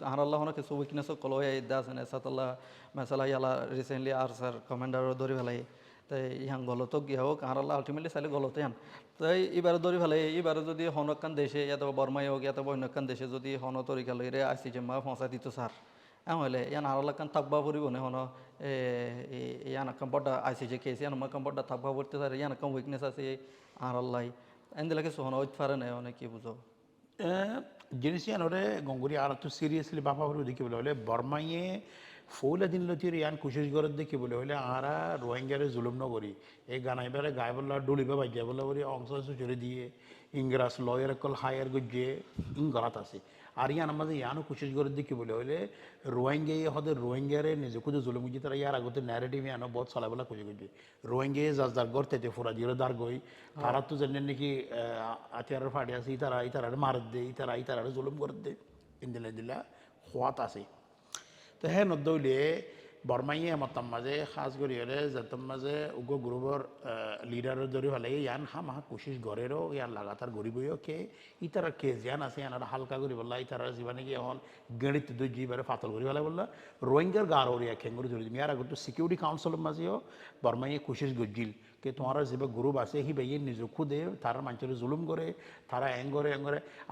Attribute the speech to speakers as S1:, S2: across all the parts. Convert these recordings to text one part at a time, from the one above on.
S1: Allah hono ke so weakness kolo ya das ne satalla masala yala recently sir commander dori bhalai তাই ইহান গলত গিয়া হোক আর আল্লাহ ultimately চাইলে গলতে হান তাই এবারে ধরি ফেলে এবারে যদি হনকান দেশে এত বর্মাই হোক এত অন্যকান দেশে যদি হন তরিকা লইরে আসি যে মা ফসা দিত স্যার এমন ইয়ান আর আল্লাহ কান থাকবা পড়িব না হন ইয়ান কাম বড় আইসি যে কেস ইয়ান মা কাম বড় থাকবা পড়তে স্যার ইয়ান কাম উইকনেস আছে আর আল্লাহ এন্দিলাকে সোহন ওই ফারে নেই অনেক কি বুঝো
S2: জিনিস ইয়ান ওরে গঙ্গুরি আর তো সিরিয়াসলি বাপা বলে দেখি বলে বর্মাইয়ে ফৌলা দিন লতির ইয়ান কুশিস গরত দেখি বলে হলে আরা রোহিঙ্গারে জুলুম নগরি এই গানাইবারে গায়ে বললা ডুলিবে বাজ্যা বলে বলি অংশ চুরি দিয়ে ইংরাজ লয়ের কল হায়ার গুজে ইংরাত আছে আর ইয়ান আমাদের ইয়ানো কুশিস গরত দেখি বলে হলে রোহিঙ্গা হদের রোহিঙ্গারে নিজে খুঁজে জুলুম গুজি তারা ইয়ার আগতে ন্যারেটিভ ইয়ানো বহুত চলাবেলা খুঁজে গুজি রোহিঙ্গা যার যার গড় তেতে ফোরা দিয়ে দার গই তারা তো জানেন নাকি আতিয়ারের ফাটি আছে ইতারা মারত দে ইতারা জুলুম করে দে ইন্দিলা দিলা খোয়াত আছে তো হ্যাঁ নদৌলে বর্মাইয়ে আমার মাঝে খাস করি হলে যাতাম মাঝে উগ্র গ্রুপর লিডারের ধরে ফেলে ইয়ান হামা কোশিস গড়েরও ইয়ান লাগাতার গরিবইও কে ইতারা কে জিয়ান আছে ইয়ান হালকা করি বললা ইতারা জীবনে কি এখন গণিত দুই জীবারে ফাতল করি ফেলে বললা রোহিঙ্গার গার ওরিয়া খেঙ্গুরি ধরে দিমি আর আগত সিকিউরিটি কাউন্সিলের মাঝেও বর্মাইয়ে কোশিস গজ্জিল কে তোমার যে গ্রুপ আছে হি ভাইয়ে নিজ খুদে তারা মানুষের জুলুম করে তারা এং করে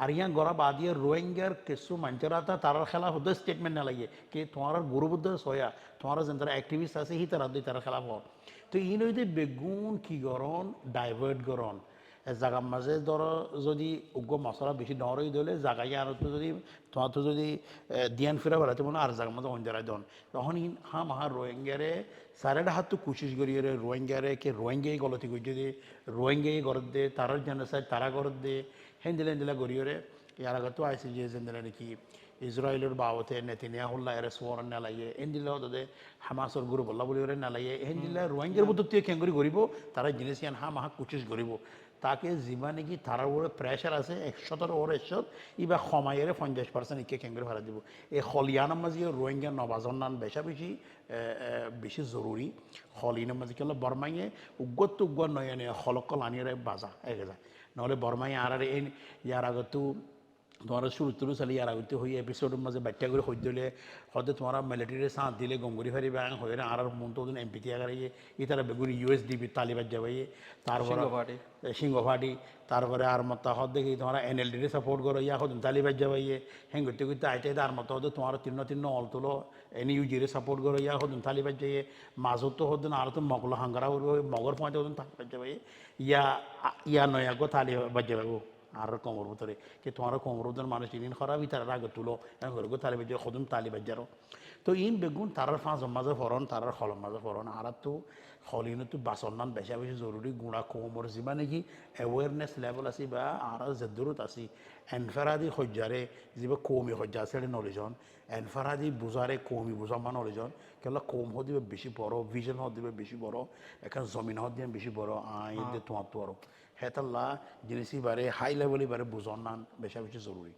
S2: আর ইয়ান গড়া বাদিয়ে রোহিঙ্গার কিছু মানুষেরা তার খেলা হতে স্টেটমেন্ট না লাগে কে তোমার গুরুবুদ্ধ সয়া তোমার যেন তারা অ্যাক্টিভিস্ট আছে হি তারা খেলা হন তো ই নইতে বেগুন কি গরণ ডাইভার্ট গরণ জাগার মাঝে ধরো যদি উগ্র মশলা বেশি ডরই দিলে জাগাই আর তো যদি তোমার তো যদি দিয়ান ফেরা বেড়াতে মনে আর জাগার মাঝে অঞ্জারাই দন তখন মাহা রোহিঙ্গারে সারেটা হাত তো কুশিস করিয়ে রোহিঙ্গারে কে রোহিঙ্গাই গলতি করছে দে রোহিঙ্গাই গরত দে তারা জেনোসাইড তারা গরত দে হেন্দিলা গরিয়রে ইয়ার আগে তো আইসি যে জেন্দিলা নাকি ইসরায়েলের বাবতে নেতিনিয়া হল্লা এর সোয়ার নালাইয়ে এন্দিলা হতে হামাসর গুরু বল্লা বলি নালাইয়ে হেন্দিলা রোহিঙ্গার মতো তুই কেঙ্গুরি করিব তারা জিনিস ইয়ান মাহা কুচিস করিব তাকে যিমান নাকি তারার উপরে প্রেশার আছে 100টার ওর 100 ইবা কমাইয়ের 50% ইকে কেঙ্গুরি ভাড়া দিব এই হলিয়ানার মাঝে রোহিঙ্গা নবাজন নান বেশি জরুরি হলিয়ানার মাঝে কেন বর্মাইয়ে উগ্গত নয় হলকল আনিয়ে বাজা এগে যায় নহলে বর্মাইয়ে আর ইয়ার আগতো তোমার শুরু চালি ইয়ার আগতে হয়ে এপিসোডের মাঝে বাচ্চা করে হয়ে দিলে হয়তো তোমার মিলিটারি সাঁত দিলে গঙ্গুরি ফারি ব্যাং হয়ে আর মন তো এমপিটি আগারিয়ে ইতারা বেগুনি USDP তালিবাদ যাবাইয়ে তারপরে সিংহ ফাটি তারপরে আর মতো হদ দেখি তোমার NLD সাপোর্ট করো ইয়া হদিন তালিবাদ যাবাইয়ে হ্যাঁ করতে করতে আইতে আর মতো হতো তোমার তিন্ন অল তুলো NUG সাপোর্ট করো ইয়া হদিন তালিবাদ যাইয়ে মাজত তো হদিন আর তো মগল হাঙ্গারা মগর পয়েন্টে হদিন তালিবাদ যাবাইয়ে ইয়া নয় আগো তালিবাদ যাবাইবো আর কোমর ভিতরে কি তোমার কোমর ভিতরে মানুষ ইন খারাপই তারা আগে তুলো ঘরে তালি বাজ্য সদুম তালি বাজ্যারও তো ইন বেগুন তারার ফাঁস মাঝে ফরন তারার খলম মাঝে ফরন আর তো হলিনো তো বাসন নান বেশি জরুরি গুণা কোমর যিবা নাকি অ্যাওয়ারনেস লেভেল আছে বা আর যে দূরত আছে এনফারাদি সজ্জারে যিবা কৌমি সজ্জা আছে নলেজন এনফারাদি বুজারে কৌমি বুজা মান নলেজন কেলা কৌম হদিবে বেশি বড় ভিজন হদিবে বেশি বড় এখন জমিন হদিবে বেশি বড় আইন তোমার তো আরো হেতাল্লা জিনিসই বারে হাই লেভেলই বারে বুঝন নান বেশি জরুরি